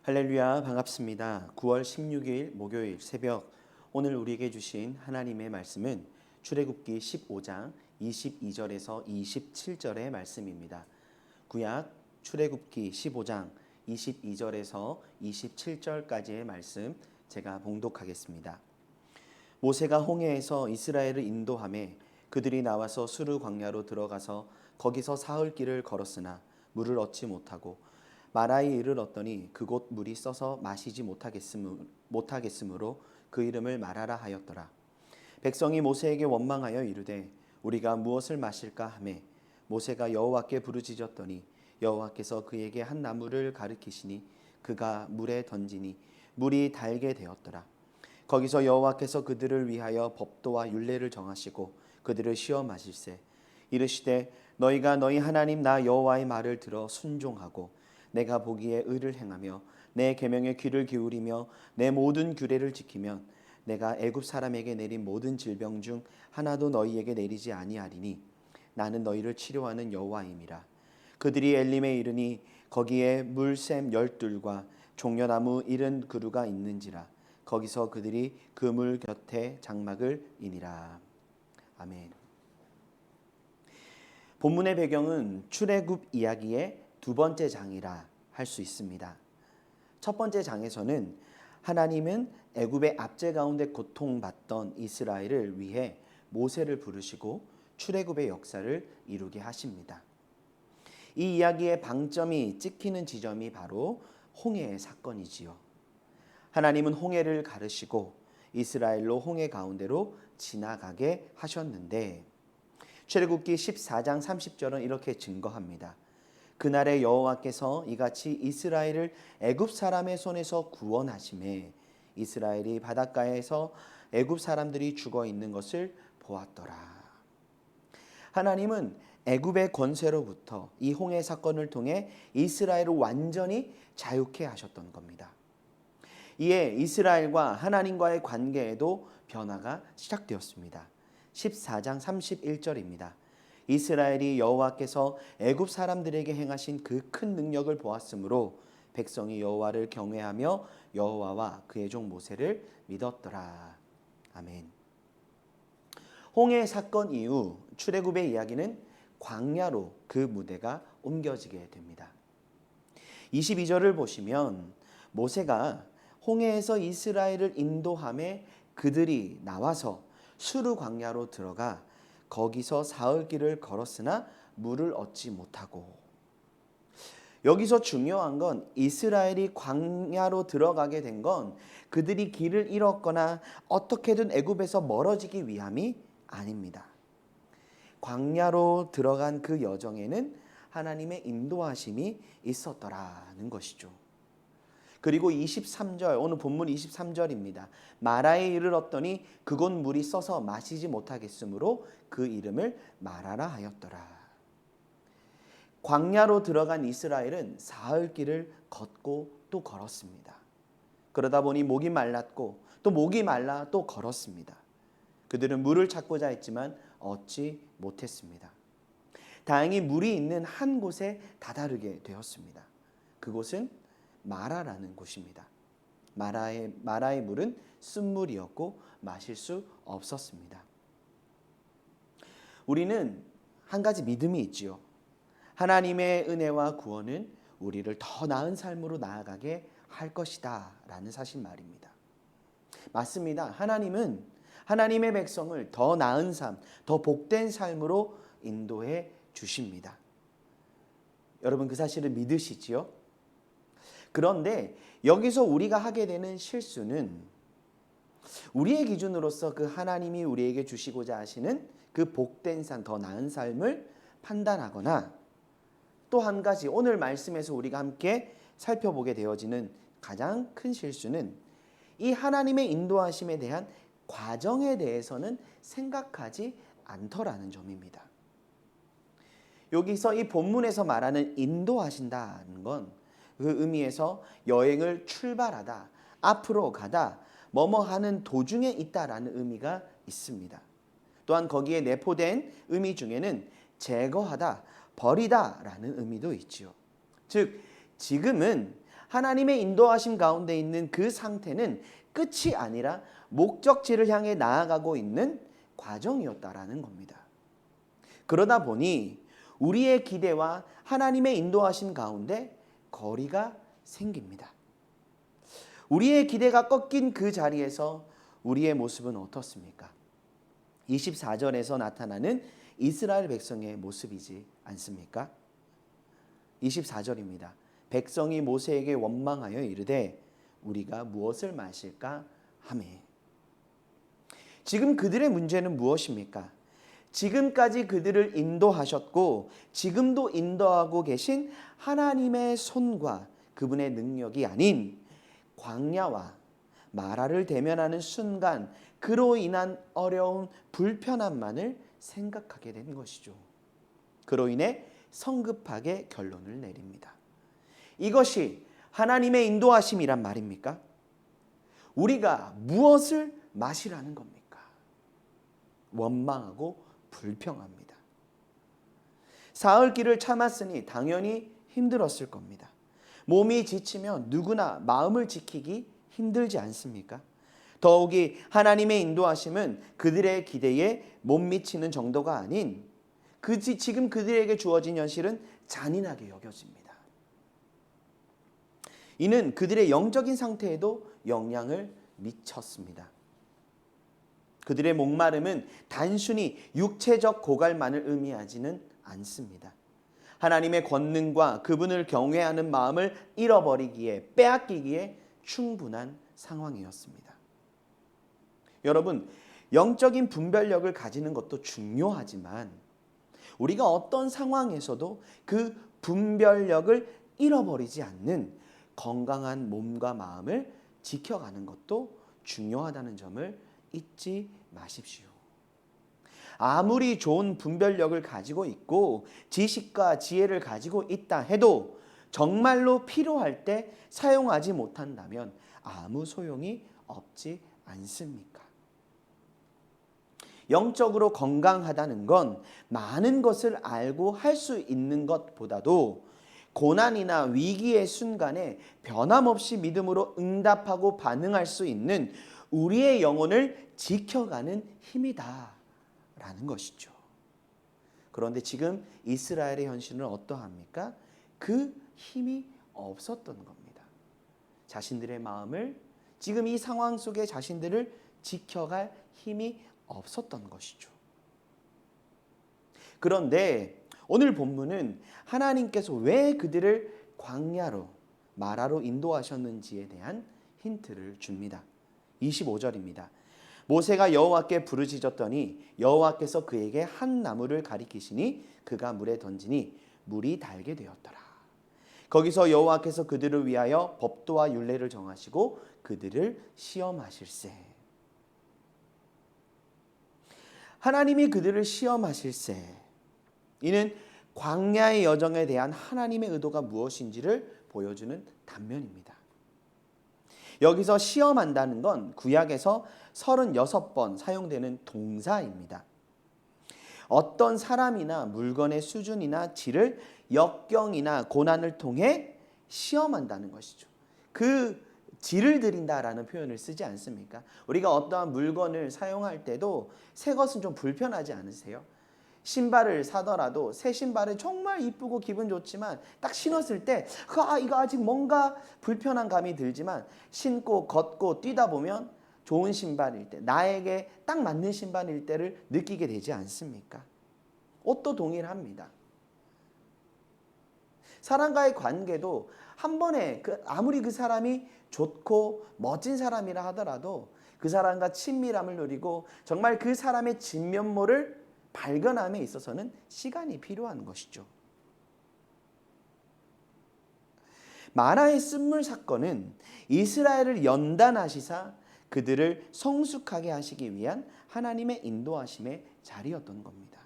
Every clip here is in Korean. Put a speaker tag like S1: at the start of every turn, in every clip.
S1: 할렐루야, 반갑습니다. 9월 16일 목요일 새벽, 오늘 우리에게 주신 하나님의 말씀은 출애굽기 15장 22절에서 27절의 말씀입니다. 구약 출애굽기 15장 22절에서 27절까지의 말씀 제가 봉독하겠습니다. 모세가 홍해에서 이스라엘을 인도하매 그들이 나와서 수르 광야로 들어가서 거기서 사흘 길을 걸었으나 물을 얻지 못하고 마라에 이르렀더니 그곳 물이 써서 마시지 못하겠으므로 그 이름을 마라라 하였더라. 백성이 모세에게 원망하여 이르되 우리가 무엇을 마실까 하매 모세가 여호와께 부르짖었더니 여호와께서 그에게 한 나무를 가르치시니 그가 물에 던지니 물이 달게 되었더라. 거기서 여호와께서 그들을 위하여 법도와 율례를 정하시고 그들을 시험하실세 이르시되 너희가 너희 하나님 나 여호와의 말을 들어 순종하고 내가 보기에 의를 행하며 내 계명에 귀를 기울이며 내 모든 규례를 지키면 내가 애굽 사람에게 내린 모든 질병 중 하나도 너희에게 내리지 아니하리니 나는 너희를 치료하는 여호와임이라. 그들이 엘림에 이르니 거기에 물샘 12과 종려나무 70그루가 있는지라. 거기서 그들이 그 물 곁에 장막을 이니라. 아멘. 본문의 배경은 출애굽 이야기의 두 번째 장이라 할 수 있습니다. 첫 번째 장에서는 하나님은 애굽의 압제 가운데 고통받던 이스라엘을 위해 모세를 부르시고 출애굽의 역사를 이루게 하십니다. 이 이야기의 방점이 찍히는 지점이 바로 홍해의 사건이지요. 하나님은 홍해를 가르시고 이스라엘로 홍해 가운데로 지나가게 하셨는데 출애굽기 14장 30절은 이렇게 증거합니다. 그날에 여호와께서 이같이 이스라엘을 애굽 사람의 손에서 구원하심에 이스라엘이 바닷가에서 애굽 사람들이 죽어 있는 것을 보았더라. 하나님은 애굽의 권세로부터 이 홍해 사건을 통해 이스라엘을 완전히 자유케 하셨던 겁니다. 이에 이스라엘과 하나님과의 관계에도 변화가 시작되었습니다. 14장 31절입니다. 이스라엘이 여호와께서 애굽 사람들에게 행하신 그 큰 능력을 보았으므로 백성이 여호와를 경외하며 여호와와 그의 종 모세를 믿었더라. 아멘. 홍해 사건 이후 출애굽의 이야기는 광야로 그 무대가 옮겨지게 됩니다. 22절을 보시면 모세가 홍해에서 이스라엘을 인도하며 그들이 나와서 수르 광야로 들어가 거기서 사흘 길을 걸었으나 물을 얻지 못하고, 여기서 중요한 건 이스라엘이 광야로 들어가게 된 건 그들이 길을 잃었거나 어떻게든 애굽에서 멀어지기 위함이 아닙니다. 광야로 들어간 그 여정에는 하나님의 인도하심이 있었더라는 것이죠. 그리고 23절, 오늘 본문 23절입니다. 마라에 이르렀더니 그곳 물이 써서 마시지 못하겠으므로 그 이름을 마라라 하였더라. 광야로 들어간 이스라엘은 사흘 길을 걷고 또 걸었습니다. 그러다 보니 목이 말랐고 또 목이 말라 또 걸었습니다. 그들은 물을 찾고자 했지만 얻지 못했습니다. 다행히 물이 있는 한 곳에 다다르게 되었습니다. 그곳은 마라라는 곳입니다. 마라의 물은 쓴물이었고 마실 수 없었습니다. 우리는 한 가지 믿음이 있지요. 하나님의 은혜와 구원은 우리를 더 나은 삶으로 나아가게 할 것이다 라는 사실 말입니다. 맞습니다. 하나님은 하나님의 백성을 더 나은 삶, 더 복된 삶으로 인도해 주십니다. 여러분 그 사실을 믿으시지요? 그런데 여기서 우리가 하게 되는 실수는 우리의 기준으로서 그 하나님이 우리에게 주시고자 하시는 그 복된 삶, 더 나은 삶을 판단하거나, 또 한 가지 오늘 말씀에서 우리가 함께 살펴보게 되어지는 가장 큰 실수는 이 하나님의 인도하심에 대한 과정에 대해서는 생각하지 않더라는 점입니다. 여기서 이 본문에서 말하는 인도하신다는 건 그 의미에서 여행을 출발하다, 앞으로 가다, 뭐뭐 하는 도중에 있다라는 의미가 있습니다. 또한 거기에 내포된 의미 중에는 제거하다, 버리다라는 의미도 있지요. 즉 지금은 하나님의 인도하심 가운데 있는 그 상태는 끝이 아니라 목적지를 향해 나아가고 있는 과정이었다라는 겁니다. 그러다 보니 우리의 기대와 하나님의 인도하심 가운데 거리가 생깁니다. 우리의 기대가 꺾인 그 자리에서 우리의 모습은 어떻습니까? 24절에서 나타나는 이스라엘 백성의 모습이지 않습니까? 24절입니다. 백성이 모세에게 원망하여 이르되 우리가 무엇을 마실까 하매. 지금 그들의 문제는 무엇입니까? 지금까지 그들을 인도하셨고 지금도 인도하고 계신 하나님의 손과 그분의 능력이 아닌 광야와 마라를 대면하는 순간 그로 인한 어려운 불편함만을 생각하게 된 것이죠. 그로 인해 성급하게 결론을 내립니다. 이것이 하나님의 인도하심이란 말입니까? 우리가 무엇을 마시라는 겁니까? 원망하고 불평합니다. 사흘 길을 참았으니 당연히 힘들었을 겁니다. 몸이 지치면 누구나 마음을 지키기 힘들지 않습니까? 더욱이 하나님의 인도하심은 그들의 기대에 못 미치는 정도가 아닌 지금 그들에게 주어진 현실은 잔인하게 여겨집니다. 이는 그들의 영적인 상태에도 영향을 미쳤습니다. 그들의 목마름은 단순히 육체적 고갈만을 의미하지는 않습니다. 하나님의 권능과 그분을 경외하는 마음을 잃어버리기에 빼앗기기에 충분한 상황이었습니다. 여러분, 영적인 분별력을 가지는 것도 중요하지만 우리가 어떤 상황에서도 그 분별력을 잃어버리지 않는 건강한 몸과 마음을 지켜가는 것도 중요하다는 점을 잊지 마십시오. 아무리 좋은 분별력을 가지고 있고 지식과 지혜를 가지고 있다 해도 정말로 필요할 때 사용하지 못한다면 아무 소용이 없지 않습니까? 영적으로 건강하다는 건 많은 것을 알고 할 수 있는 것보다도 고난이나 위기의 순간에 변함없이 믿음으로 응답하고 반응할 수 있는 우리의 영혼을 지켜가는 힘이다라는 것이죠. 그런데 지금 이스라엘의 현실은 어떠합니까? 그 힘이 없었던 겁니다. 자신들의 마음을 지금 이 상황 속에 자신들을 지켜갈 힘이 없었던 것이죠. 그런데 오늘 본문은 하나님께서 왜 그들을 광야로 마라로 인도하셨는지에 대한 힌트를 줍니다. 25절입니다. 모세가 여호와께 부르짖었더니 여호와께서 그에게 한 나무를 가리키시니 그가 물에 던지니 물이 달게 되었더라. 거기서 여호와께서 그들을 위하여 법도와 율례를 정하시고 그들을 시험하실세. 하나님이 그들을 시험하실세. 이는 광야의 여정에 대한 하나님의 의도가 무엇인지를 보여주는 단면입니다. 여기서 시험한다는 건 구약에서 36번 사용되는 동사입니다. 어떤 사람이나 물건의 수준이나 질을 역경이나 고난을 통해 시험한다는 것이죠. 그 질을 드린다라는 표현을 쓰지 않습니까? 우리가 어떠한 물건을 사용할 때도 새 것은 좀 불편하지 않으세요? 신발을 사더라도 새 신발은 정말 이쁘고 기분 좋지만 딱 신었을 때 이거 아직 뭔가 불편한 감이 들지만 신고 걷고 뛰다 보면 좋은 신발일 때, 나에게 딱 맞는 신발일 때를 느끼게 되지 않습니까? 옷도 동일합니다. 사람과의 관계도 한 번에 아무리 그 사람이 좋고 멋진 사람이라 하더라도 그 사람과 친밀함을 누리고 정말 그 사람의 진면모를 발견함에 있어서는 시간이 필요한 것이죠. 마라의 쓴물 사건은 이스라엘을 연단하시사 그들을 성숙하게 하시기 위한 하나님의 인도하심의 자리였던 겁니다.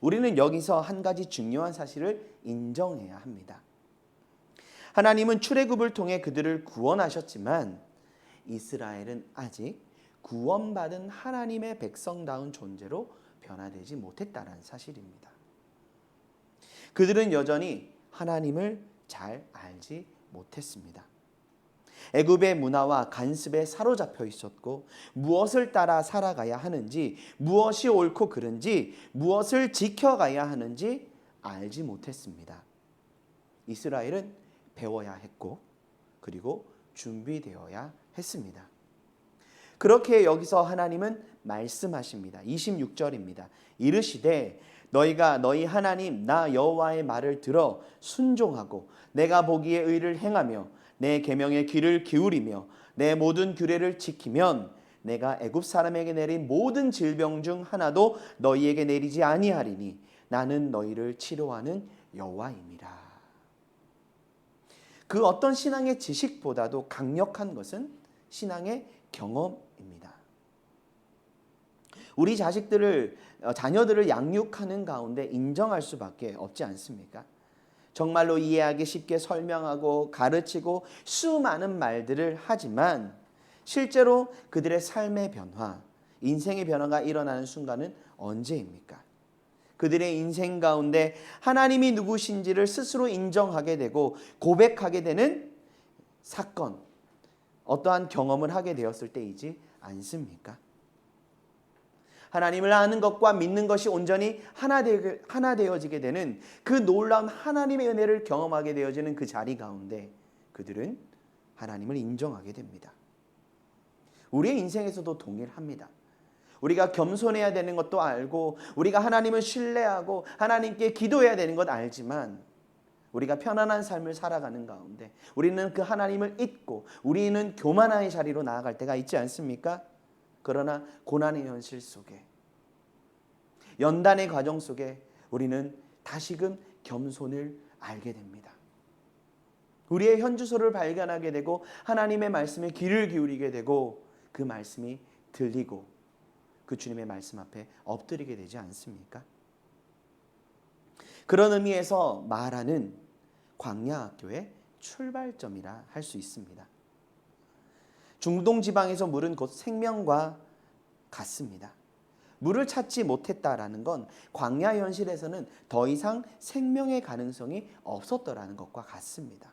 S1: 우리는 여기서 한 가지 중요한 사실을 인정해야 합니다. 하나님은 출애굽을 통해 그들을 구원하셨지만 이스라엘은 아직 구원받은 하나님의 백성다운 존재로 변화되지 못했다는 사실입니다. 그들은 여전히 하나님을 잘 알지 못했습니다. 애굽의 문화와 간습에 사로잡혀 있었고 무엇을 따라 살아가야 하는지, 무엇이 옳고 그른지, 무엇을 지켜가야 하는지 알지 못했습니다. 이스라엘은 배워야 했고 그리고 준비되어야 했습니다. 그렇게 여기서 하나님은 말씀하십니다. 26절입니다. 이르시되 너희가 너희 하나님 나 여호와의 말을 들어 순종하고 내가 보기에 의를 행하며 내 계명에 귀를 기울이며 내 모든 규례를 지키면 내가 애굽 사람에게 내린 모든 질병 중 하나도 너희에게 내리지 아니하리니 나는 너희를 치료하는 여호와임이라. 그 어떤 신앙의 지식보다도 강력한 것은 신앙의 경험입니다. 우리 자녀들을 양육하는 가운데 인정할 수밖에 없지 않습니까? 정말로 이해하기 쉽게 설명하고 가르치고 수많은 말들을 하지만 실제로 그들의 삶의 변화, 인생의 변화가 일어나는 순간은 언제입니까? 그들의 인생 가운데 하나님이 누구신지를 스스로 인정하게 되고 고백하게 되는 사건, 어떠한 경험을 하게 되었을 때이지 않습니까? 하나님을 아는 것과 믿는 것이 온전히 하나 되어지게 되는 그 놀라운 하나님의 은혜를 경험하게 되어지는 그 자리 가운데 그들은 하나님을 인정하게 됩니다. 우리의 인생에서도 동일합니다. 우리가 겸손해야 되는 것도 알고 우리가 하나님을 신뢰하고 하나님께 기도해야 되는 것 알지만 우리가 편안한 삶을 살아가는 가운데 우리는 그 하나님을 잊고 우리는 교만의 자리로 나아갈 때가 있지 않습니까? 그러나 고난의 현실 속에 연단의 과정 속에 우리는 다시금 겸손을 알게 됩니다. 우리의 현주소를 발견하게 되고 하나님의 말씀에 귀를 기울이게 되고 그 말씀이 들리고 그 주님의 말씀 앞에 엎드리게 되지 않습니까? 그런 의미에서 마라는 광야학교의 출발점이라 할 수 있습니다. 중동 지방에서 물은 곧 생명과 같습니다. 물을 찾지 못했다라는 건 광야 현실에서는 더 이상 생명의 가능성이 없었더라는 것과 같습니다.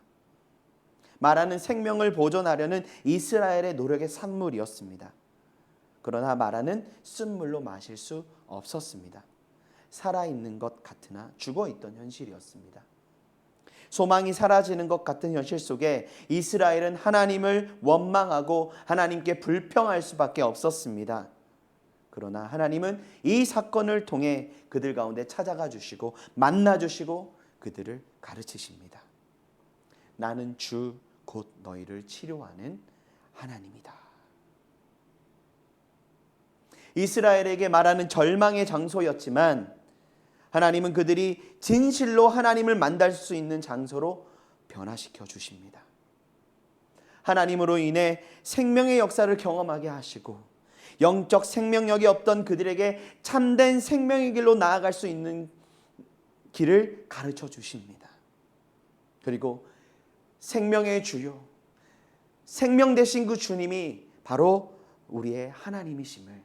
S1: 마라는 생명을 보존하려는 이스라엘의 노력의 산물이었습니다. 그러나 마라는 쓴물로 마실 수 없었습니다. 살아있는 것 같으나 죽어있던 현실이었습니다. 소망이 사라지는 것 같은 현실 속에 이스라엘은 하나님을 원망하고 하나님께 불평할 수밖에 없었습니다. 그러나 하나님은 이 사건을 통해 그들 가운데 찾아가 주시고 만나 주시고 그들을 가르치십니다. 나는 주 곧 너희를 치료하는 하나님이다. 이스라엘에게 말하는 절망의 장소였지만 하나님은 그들이 진실로 하나님을 만날 수 있는 장소로 변화시켜 주십니다. 하나님으로 인해 생명의 역사를 경험하게 하시고 영적 생명력이 없던 그들에게 참된 생명의 길로 나아갈 수 있는 길을 가르쳐 주십니다. 그리고 생명의 주요, 생명 되신 그 주님이 바로 우리의 하나님이심을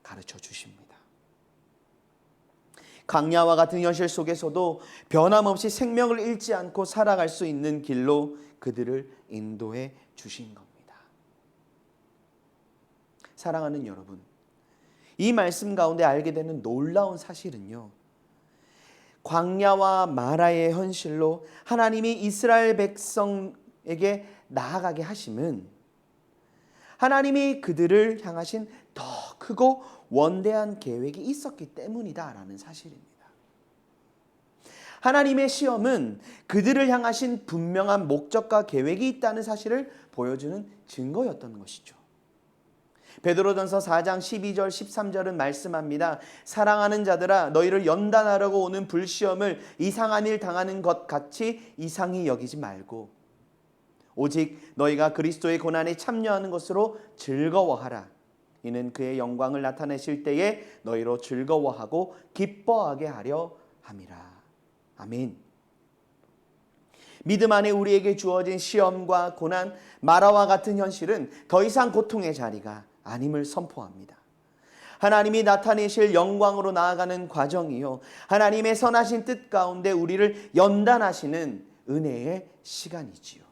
S1: 가르쳐 주십니다. 광야와 같은 현실 속에서도 변함없이 생명을 잃지 않고 살아갈 수 있는 길로 그들을 인도해 주신 겁니다. 사랑하는 여러분, 이 말씀 가운데 알게 되는 놀라운 사실은요, 광야와 마라의 현실로 하나님이 이스라엘 백성에게 나아가게 하심은 하나님이 그들을 향하신 더 크고 원대한 계획이 있었기 때문이다라는 사실입니다. 하나님의 시험은 그들을 향하신 분명한 목적과 계획이 있다는 사실을 보여주는 증거였던 것이죠. 베드로전서 4장 12절 13절은 말씀합니다. 사랑하는 자들아 너희를 연단하려고 오는 불시험을 이상한 일 당하는 것 같이 이상히 여기지 말고 오직 너희가 그리스도의 고난에 참여하는 것으로 즐거워하라. 이는 그의 영광을 나타내실 때에 너희로 즐거워하고 기뻐하게 하려 함이라. 아멘. 믿음 안에 우리에게 주어진 시험과 고난, 마라와 같은 현실은 더 이상 고통의 자리가 아님을 선포합니다. 하나님이 나타내실 영광으로 나아가는 과정이요, 하나님의 선하신 뜻 가운데 우리를 연단하시는 은혜의 시간이지요.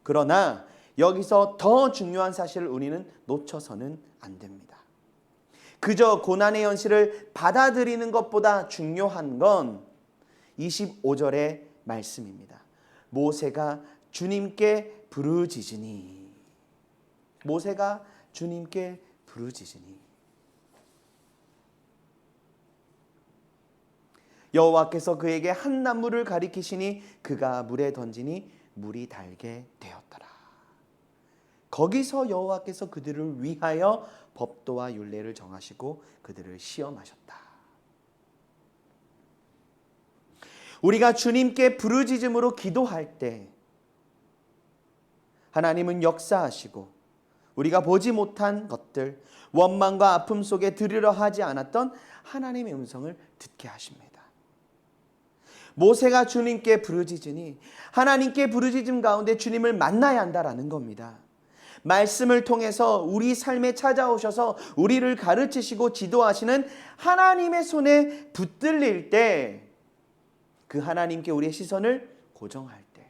S1: 그러나 여기서 더 중요한 사실을 우리는 놓쳐서는 안 됩니다. 그저 고난의 현실을 받아들이는 것보다 중요한 건 25절의 말씀입니다. 모세가 주님께 부르짖으니. 모세가 주님께 부르짖으니. 여호와께서 그에게 한 나무를 가리키시니 그가 물에 던지니 물이 달게 되었더라. 거기서 여호와께서 그들을 위하여 법도와 율례를 정하시고 그들을 시험하셨다. 우리가 주님께 부르짖음으로 기도할 때 하나님은 역사하시고 우리가 보지 못한 것들, 원망과 아픔 속에 들으려 하지 않았던 하나님의 음성을 듣게 하십니다. 모세가 주님께 부르짖으니 하나님께 부르짖음 가운데 주님을 만나야 한다라는 겁니다. 말씀을 통해서 우리 삶에 찾아오셔서 우리를 가르치시고 지도하시는 하나님의 손에 붙들릴 때, 그 하나님께 우리의 시선을 고정할 때,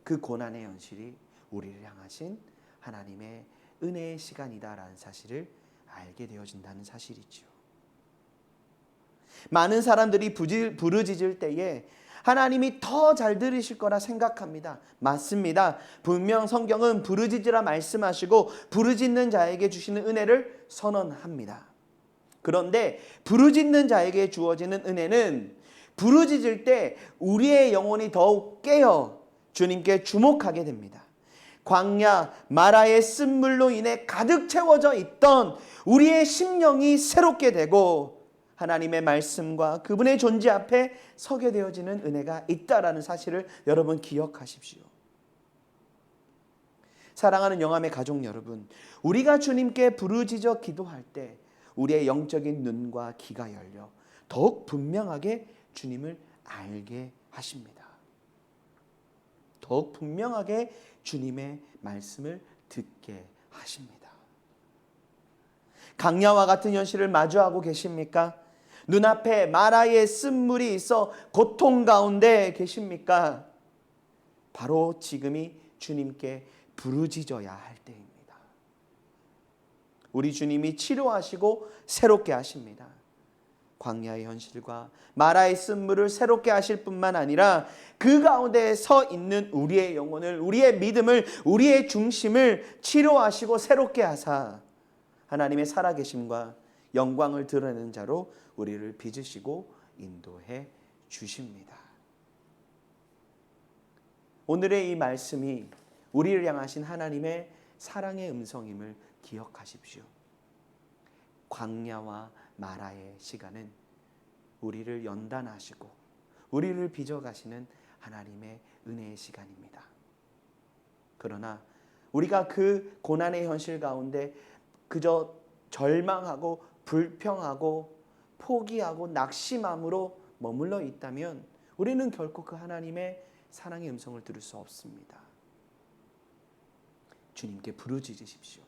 S1: 그 고난의 현실이 우리를 향하신 하나님의 은혜의 시간이다라는 사실을 알게 되어진다는 사실이죠. 많은 사람들이 부르짖을 때에 하나님이 더 잘 들으실 거라 생각합니다. 맞습니다. 분명 성경은 부르짖으라 말씀하시고 부르짖는 자에게 주시는 은혜를 선언합니다. 그런데 부르짖는 자에게 주어지는 은혜는 부르짖을 때 우리의 영혼이 더욱 깨어 주님께 주목하게 됩니다. 광야 마라의 쓴물로 인해 가득 채워져 있던 우리의 심령이 새롭게 되고 하나님의 말씀과 그분의 존재 앞에 서게 되어지는 은혜가 있다라는 사실을 여러분 기억하십시오. 사랑하는 영암의 가족 여러분, 우리가 주님께 부르짖어 기도할 때 우리의 영적인 눈과 귀가 열려 더욱 분명하게 주님을 알게 하십니다. 더욱 분명하게 주님의 말씀을 듣게 하십니다. 강야와 같은 현실을 마주하고 계십니까? 눈앞에 마라의 쓴물이 있어 고통 가운데 계십니까? 바로 지금이 주님께 부르짖어야 할 때입니다. 우리 주님이 치료하시고 새롭게 하십니다. 광야의 현실과 마라의 쓴물을 새롭게 하실 뿐만 아니라 그 가운데 서 있는 우리의 영혼을, 우리의 믿음을, 우리의 중심을 치료하시고 새롭게 하사 하나님의 살아계심과 영광을 드러내는 자로 우리를 빚으시고 인도해 주십니다. 오늘의 이 말씀이 우리를 향하신 하나님의 사랑의 음성임을 기억하십시오. 광야와 마라의 시간은 우리를 연단하시고 우리를 빚어가시는 하나님의 은혜의 시간입니다. 그러나 우리가 그 고난의 현실 가운데 그저 절망하고 불평하고 포기하고 낙심함으로 머물러 있다면 우리는 결코 그 하나님의 사랑의 음성을 들을 수 없습니다. 주님께 부르짖으십시오.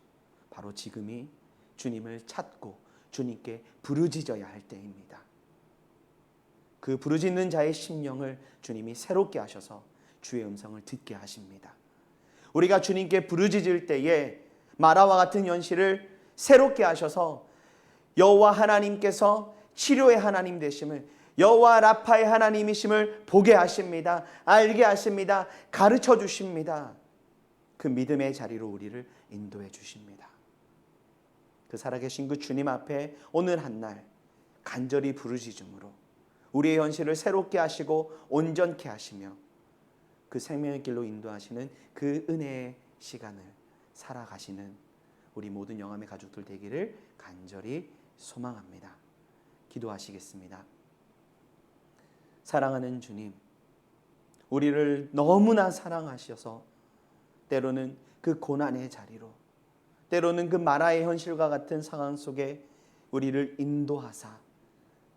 S1: 바로 지금이 주님을 찾고 주님께 부르짖어야 할 때입니다. 그 부르짖는 자의 심령을 주님이 새롭게 하셔서 주의 음성을 듣게 하십니다. 우리가 주님께 부르짖을 때에 마라와 같은 현실을 새롭게 하셔서 여호와 하나님께서 치료의 하나님 되심을, 여호와 라파의 하나님이심을 보게 하십니다. 알게 하십니다. 가르쳐 주십니다. 그 믿음의 자리로 우리를 인도해 주십니다. 그 살아계신 그 주님 앞에 오늘 한날 간절히 부르짖음으로 우리의 현실을 새롭게 하시고 온전케 하시며 그 생명의 길로 인도하시는 그 은혜의 시간을 살아가시는 우리 모든 영암의 가족들 되기를 간절히 소망합니다. 기도하시겠습니다. 사랑하는 주님, 우리를 너무나 사랑하셔서 때로는 그 고난의 자리로, 때로는 그 마라의 현실과 같은 상황 속에 우리를 인도하사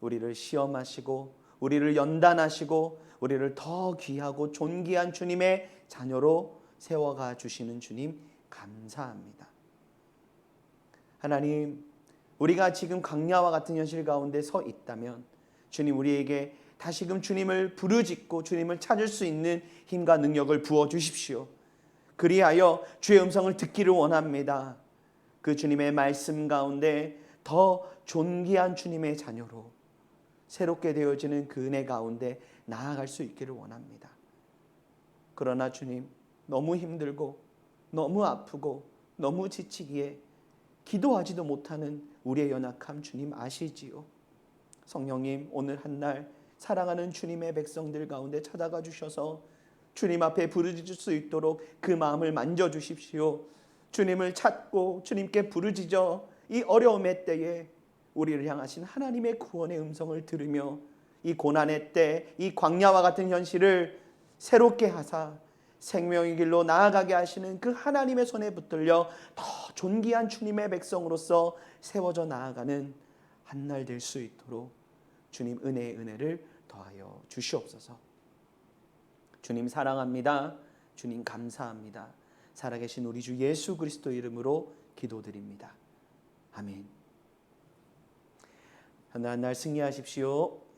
S1: 우리를 시험하시고 우리를 연단하시고 우리를 더 귀하고 존귀한 주님의 자녀로 세워가 주시는 주님 감사합니다. 하나님, 우리가 지금 광야와 같은 현실 가운데 서 있다면 주님 우리에게 다시금 주님을 부르짖고 주님을 찾을 수 있는 힘과 능력을 부어주십시오. 그리하여 주의 음성을 듣기를 원합니다. 그 주님의 말씀 가운데 더 존귀한 주님의 자녀로 새롭게 되어지는 그 은혜 가운데 나아갈 수 있기를 원합니다. 그러나 주님, 너무 힘들고 너무 아프고 너무 지치기에 기도하지도 못하는 우리의 연약함 주님 아시지요. 성령님, 오늘 한날 사랑하는 주님의 백성들 가운데 찾아가 주셔서 주님 앞에 부르짖을 수 있도록 그 마음을 만져주십시오. 주님을 찾고 주님께 부르짖어 이 어려움의 때에 우리를 향하신 하나님의 구원의 음성을 들으며 이 고난의 때, 이 광야와 같은 현실을 새롭게 하사 생명의 길로 나아가게 하시는 그 하나님의 손에 붙들려 더 존귀한 주님의 백성으로서 세워져 나아가는 한날 될 수 있도록 주님 은혜의 은혜를 더하여 주시옵소서. 주님 사랑합니다. 주님 감사합니다. 살아계신 우리 주 예수 그리스도 이름으로 기도드립니다. 아멘. 하나날 승리하십시오.